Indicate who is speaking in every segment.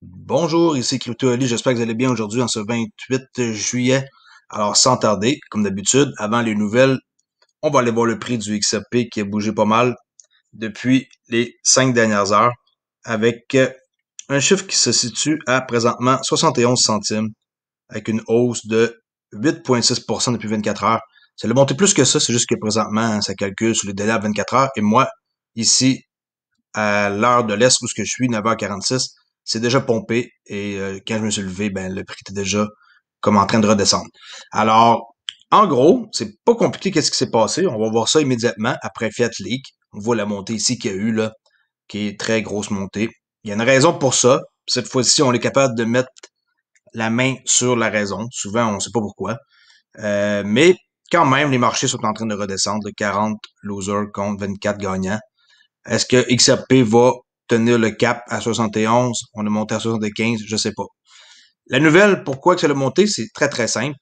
Speaker 1: Bonjour, ici Crypto Ali, j'espère que vous allez bien aujourd'hui en ce 28 juillet. Alors sans tarder, comme d'habitude, avant les nouvelles, on va aller voir le prix du XRP qui a bougé pas mal depuis les 5 dernières heures avec un chiffre qui se situe à présentement 71 centimes avec une hausse de 8,6% depuis 24 heures. Ça l'a monté plus que ça, c'est juste que présentement, ça calcule sur les délais à 24 heures et moi, ici, à l'heure de l'Est où ce que je suis, 9h46, c'est déjà pompé et quand je me suis levé, ben le prix était déjà comme en train de redescendre. Alors, en gros, c'est pas compliqué qu'est-ce qui s'est passé. On va voir ça immédiatement après Fiat Leak. On voit la montée ici qu'il y a eu là, qui est très grosse montée. Il y a une raison pour ça. Cette fois-ci, on est capable de mettre la main sur la raison. Souvent, on sait pas pourquoi. Mais quand même, les marchés sont en train de redescendre. De 40 losers contre 24 gagnants. Est-ce que XRP va tenir le cap à 71? On a monté à 75, je sais pas. La nouvelle, pourquoi que ça a monté, c'est très très simple.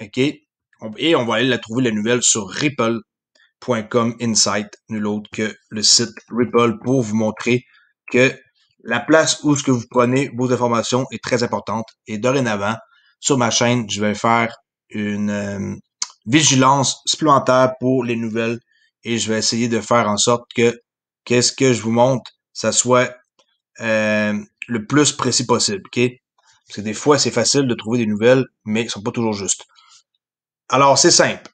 Speaker 1: OK? Et on va aller la trouver la nouvelle sur ripple.com Insight, nul autre que le site Ripple pour vous montrer que la place où ce que vous prenez vos informations est très importante. Et dorénavant, sur ma chaîne, je vais faire une vigilance supplémentaire pour les nouvelles et je vais essayer de faire en sorte que qu'est-ce que je vous montre, ça soit le plus précis possible, OK? Parce que des fois, c'est facile de trouver des nouvelles, mais elles sont pas toujours justes. Alors, c'est simple.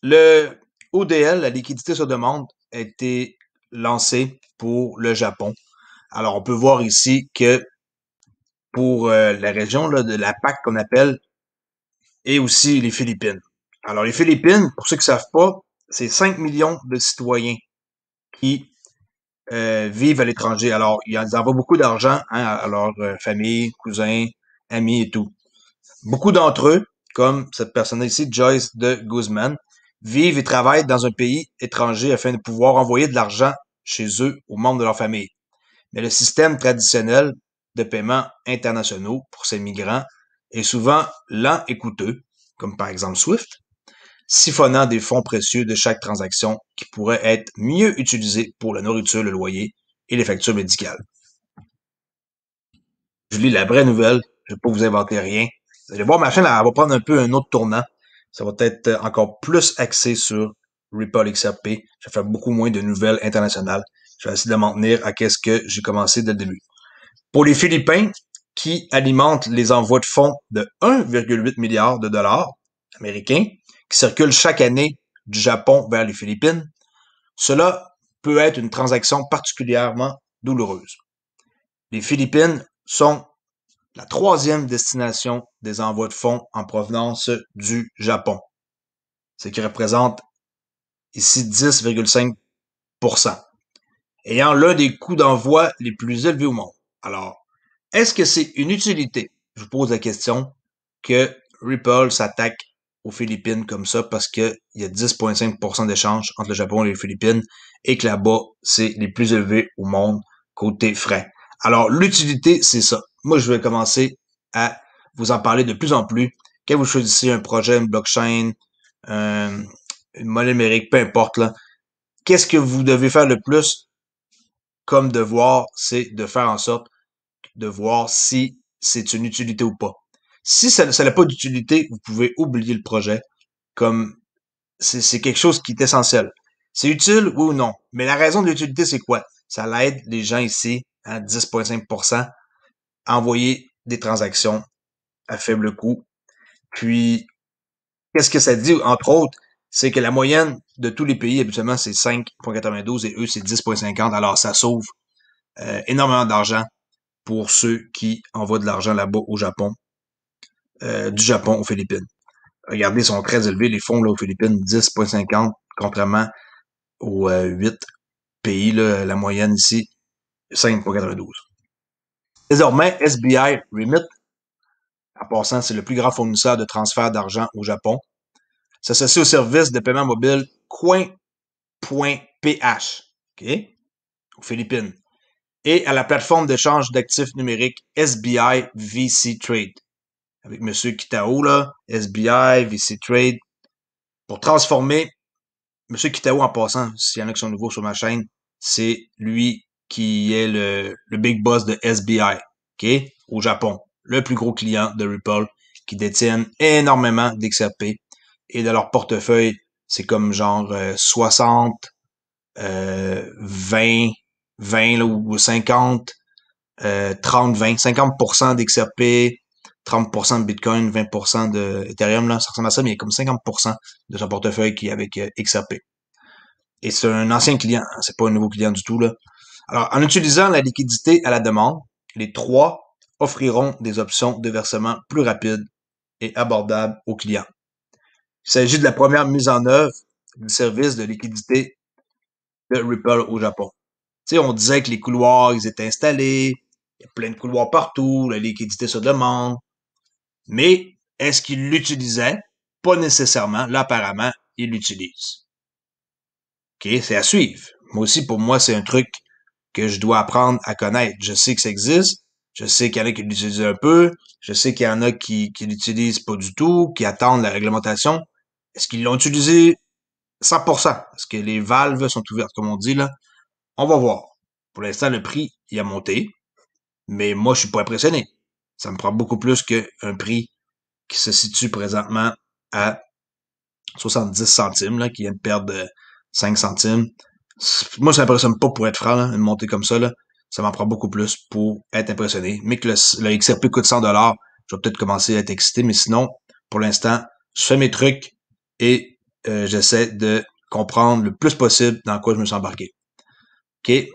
Speaker 1: Le ODL, la liquidité sur demande, a été lancé pour le Japon. Alors, on peut voir ici que pour la région là, de la PAC qu'on appelle, et aussi les Philippines. Alors, les Philippines, pour ceux qui ne savent pas, c'est 5 millions de citoyens qui vivent à l'étranger. Alors, ils envoient beaucoup d'argent hein, à leur famille, cousins, amis et tout. Beaucoup d'entre eux, comme cette personne ici, Joyce de Guzman, vivent et travaillent dans un pays étranger afin de pouvoir envoyer de l'argent chez eux aux membres de leur famille. Mais le système traditionnel de paiement internationaux pour ces migrants est souvent lent et coûteux, comme par exemple Swift, siphonnant des fonds précieux de chaque transaction qui pourraient être mieux utilisés pour la nourriture, le loyer et les factures médicales. Je lis la vraie nouvelle, je ne vais pas vous inventer rien. Vous allez voir, ma chaîne, elle va prendre un peu un autre tournant. Ça va être encore plus axé sur Ripple XRP. Je vais faire beaucoup moins de nouvelles internationales. Je vais essayer de m'en tenir à ce que j'ai commencé dès le début. Pour les Philippins, qui alimentent les envois de fonds de 1,8 milliard de dollars américains, qui circulent chaque année du Japon vers les Philippines, cela peut être une transaction particulièrement douloureuse. Les Philippines sont la troisième destination des envois de fonds en provenance du Japon, ce qui représente ici 10,5%, ayant l'un des coûts d'envoi les plus élevés au monde. Alors, est-ce que c'est une utilité? Je vous pose la question que Ripple s'attaque aux Philippines comme ça parce qu'il y a 10,5% d'échange entre le Japon et les Philippines et que là-bas, c'est les plus élevés au monde côté frais. Alors, l'utilité, c'est ça. Moi, je vais commencer à vous en parler de plus en plus. Quand vous choisissez un projet, une blockchain, une monnaie numérique, peu importe, là, qu'est-ce que vous devez faire le plus comme devoir, c'est de faire en sorte de voir si c'est une utilité ou pas. Si ça n'a pas d'utilité, vous pouvez oublier le projet comme c'est quelque chose qui est essentiel. C'est utile, oui ou non. Mais la raison de l'utilité, c'est quoi? Ça l'aide les gens ici, à 10,5%, à envoyer des transactions à faible coût. Puis, qu'est-ce que ça dit, entre autres? C'est que la moyenne de tous les pays, habituellement, c'est 5,92 et eux, c'est 10,50. Alors, ça sauve énormément d'argent pour ceux qui envoient de l'argent là-bas au Japon, du Japon aux Philippines. Regardez, ils sont très élevés, les fonds là, aux Philippines, 10,50, contrairement aux 8 pays, là, la moyenne ici, 5,92. Désormais, SBI Remit, en passant, c'est le plus grand fournisseur de transfert d'argent au Japon, s'associe au service de paiement mobile Coin.ph, OK, aux Philippines, et à la plateforme d'échange d'actifs numériques SBI VC Trade, avec M. Kitao, là, SBI, VC Trade, pour transformer M. Kitao, en passant, s'il y en a qui sont nouveaux sur ma chaîne, c'est lui qui est le big boss de SBI. OK, au Japon, le plus gros client de Ripple, qui détiennent énormément d'XRP. Et de leur portefeuille, c'est comme genre 60, 20, 20 là, ou 50, 30, 20, 50% d'XRP, 30% de Bitcoin, 20% de Ethereum, là, ça ressemble à ça, mais il y a comme 50% de son portefeuille qui est avec XRP. Et c'est un ancien client, hein, c'est pas un nouveau client du tout, là. Alors, en utilisant la liquidité à la demande, les trois offriront des options de versement plus rapides et abordables aux clients. Il s'agit de la première mise en œuvre du service de liquidité de Ripple au Japon. Tu sais, on disait que les couloirs, ils étaient installés, il y a plein de couloirs partout, la liquidité se demande, mais est-ce qu'ils l'utilisaient? Pas nécessairement. Là, apparemment, ils l'utilisent. OK, c'est à suivre. Moi aussi, pour moi, c'est un truc que je dois apprendre à connaître. Je sais que ça existe. Je sais qu'il y en a qui l'utilisent un peu. Je sais qu'il y en a qui l'utilisent pas du tout, qui attendent la réglementation. Est-ce qu'ils l'ont utilisé 100%? Est-ce que les valves sont ouvertes, comme on dit, là? On va voir. Pour l'instant, le prix, il a monté. Mais moi, je suis pas impressionné. Ça me prend beaucoup plus qu'un prix qui se situe présentement à 70 centimes, là, qui vient de perdre 5 centimes. Moi, ça m'impressionne pas pour être franc, là, une montée comme ça, là. Ça m'en prend beaucoup plus pour être impressionné. Mais que le XRP coûte 100 dollars, je vais peut-être commencer à être excité, mais sinon, pour l'instant, je fais mes trucs et j'essaie de comprendre le plus possible dans quoi je me suis embarqué. OK?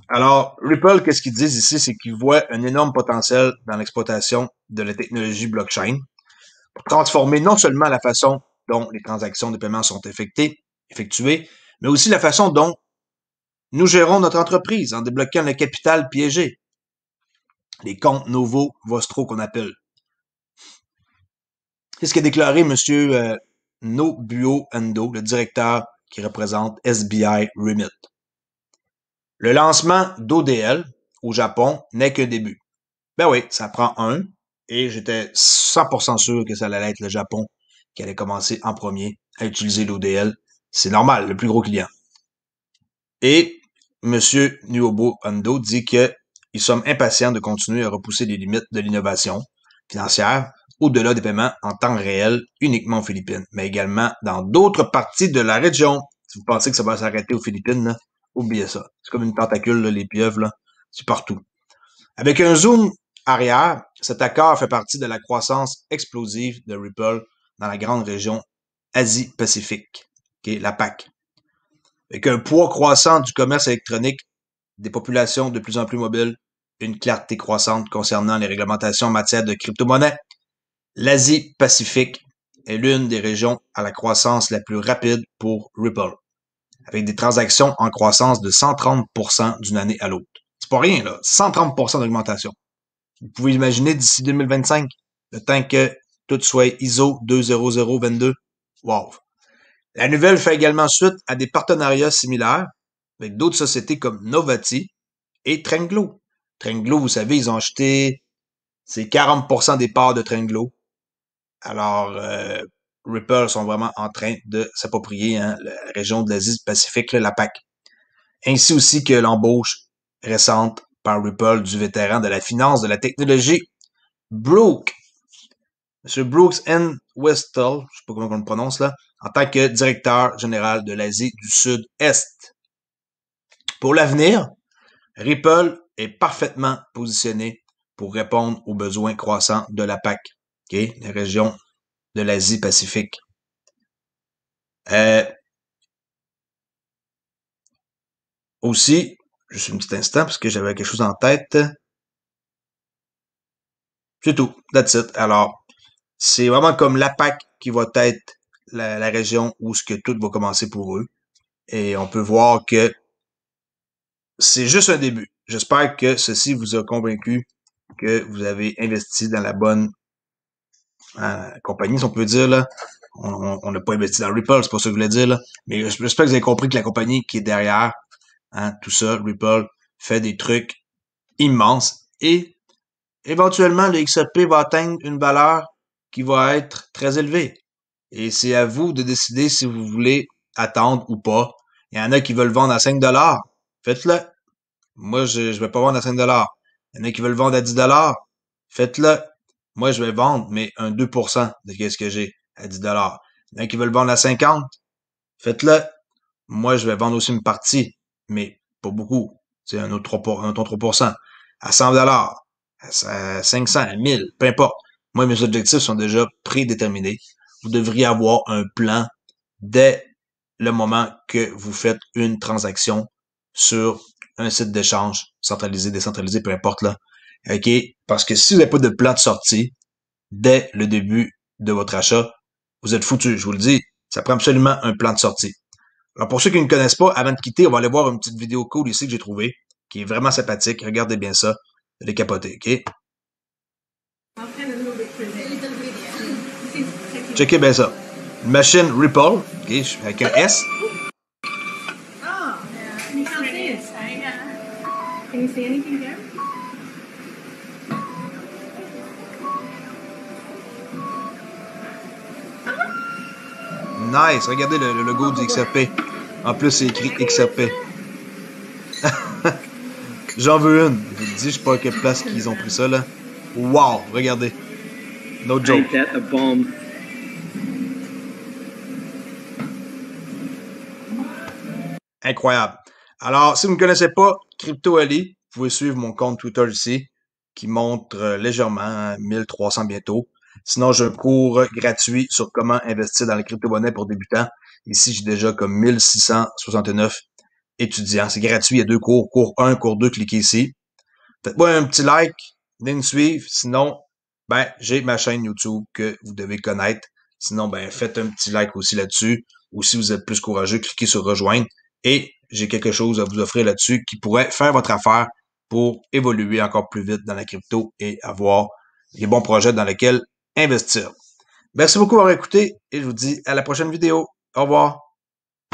Speaker 1: Alors, Ripple, qu'est-ce qu'ils disent ici? C'est qu'ils voient un énorme potentiel dans l'exploitation de la technologie blockchain pour transformer non seulement la façon dont les transactions de paiement sont effectuées, mais aussi la façon dont nous gérons notre entreprise en débloquant le capital piégé, les comptes Novo Vostro qu'on appelle. C'est ce qu'a déclaré M. Nobuo Endo, le directeur qui représente SBI Remit. Le lancement d'ODL au Japon n'est qu'un début. Ben oui, ça prend un, et j'étais 100% sûr que ça allait être le Japon qui allait commencer en premier à utiliser l'ODL. C'est normal, le plus gros client. Et M. Nuobo Ando dit que ils sommes impatients de continuer à repousser les limites de l'innovation financière au-delà des paiements en temps réel uniquement aux Philippines, mais également dans d'autres parties de la région. Si vous pensez que ça va s'arrêter aux Philippines, là, oubliez ça. C'est comme une tentacule, là, les pieuvres, là, c'est partout. Avec un zoom arrière, cet accord fait partie de la croissance explosive de Ripple dans la grande région Asie-Pacifique, qui est la PAC. Avec un poids croissant du commerce électronique, des populations de plus en plus mobiles, une clarté croissante concernant les réglementations en matière de crypto-monnaie, l'Asie-Pacifique est l'une des régions à la croissance la plus rapide pour Ripple, avec des transactions en croissance de 130% d'une année à l'autre. C'est pas rien, là. 130% d'augmentation. Vous pouvez imaginer d'ici 2025, le temps que tout soit ISO 20022. Wow. La nouvelle fait également suite à des partenariats similaires avec d'autres sociétés comme Novati et Trenglo. Trenglo, vous savez, ils ont acheté, c'est 40% des parts de Trenglo. Alors, Ripple sont vraiment en train de s'approprier la région de l'Asie-Pacifique, la PAC. Ainsi aussi que l'embauche récente par Ripple du vétéran de la finance de la technologie, Brooke. M. Brooks N. Westall, je sais pas comment on le prononce là, en tant que directeur général de l'Asie du Sud-Est. Pour l'avenir, Ripple est parfaitement positionné pour répondre aux besoins croissants de la PAC, okay, la région de l'Asie-Pacifique. Aussi, juste un petit instant, parce que j'avais quelque chose en tête. C'est tout. That's it. Alors, c'est vraiment comme la PAC qui va être la région où ce que tout va commencer pour eux. Et on peut voir que c'est juste un début. J'espère que ceci vous a convaincu que vous avez investi dans la bonne compagnie, si on peut dire. Là. On n'a pas investi dans Ripple, c'est pas ça que je voulais dire. Là. Mais j'espère que vous avez compris que la compagnie qui est derrière tout ça, Ripple, fait des trucs immenses. Et éventuellement, le XRP va atteindre une valeur qui va être très élevée. Et c'est à vous de décider si vous voulez attendre ou pas. Il y en a qui veulent vendre à 5 $. Faites-le. Moi, je vais pas vendre à 5 dollars. Il y en a qui veulent vendre à 10 dollars. Faites-le. Moi, je vais vendre, mais un 2% de ce que j'ai à 10 dollars. Il y en a qui veulent vendre à 50. Faites-le. Moi, je vais vendre aussi une partie, mais pas beaucoup. C'est un autre 3%. À 100 dollars, à 500, à 1000, peu importe. Moi, mes objectifs sont déjà prédéterminés. Vous devriez avoir un plan dès le moment que vous faites une transaction sur un site d'échange, centralisé, décentralisé, peu importe là. OK? Parce que si vous n'avez pas de plan de sortie dès le début de votre achat, vous êtes foutu. Je vous le dis, ça prend absolument un plan de sortie. Alors, pour ceux qui ne connaissent pas, avant de quitter, on va aller voir une petite vidéo cool ici que j'ai trouvée, qui est vraiment sympathique. Regardez bien ça. Elle est capotée, OK? Checkez bien ça. Une machine Ripple, OK, avec un S.
Speaker 2: Oh, you can't see it. Can you see anything there?
Speaker 1: Nice. Regardez le logo du XRP. En plus, c'est écrit XRP. J'en veux une. Je vous dis, je sais pas à quelle place qu'ils ont pris ça, là. Wow, regardez. No joke.
Speaker 3: Ain't that a bomb?
Speaker 1: Incroyable. Alors, si vous ne me connaissez pas, Crypto Ali, vous pouvez suivre mon compte Twitter ici, qui montre légèrement 1300 bientôt. Sinon, j'ai un cours gratuit sur comment investir dans les crypto-monnaies pour débutants. Ici, j'ai déjà comme 1669 étudiants. C'est gratuit, il y a deux cours. Cours 1, cours 2, cliquez ici. Faites-moi un petit like, venez nous suivre. Sinon, ben, j'ai ma chaîne YouTube que vous devez connaître. Sinon, ben, faites un petit like aussi là-dessus. Ou si vous êtes plus courageux, cliquez sur rejoindre. Et j'ai quelque chose à vous offrir là-dessus qui pourrait faire votre affaire pour évoluer encore plus vite dans la crypto et avoir des bons projets dans lesquels investir. Merci beaucoup d'avoir écouté et je vous dis à la prochaine vidéo. Au revoir.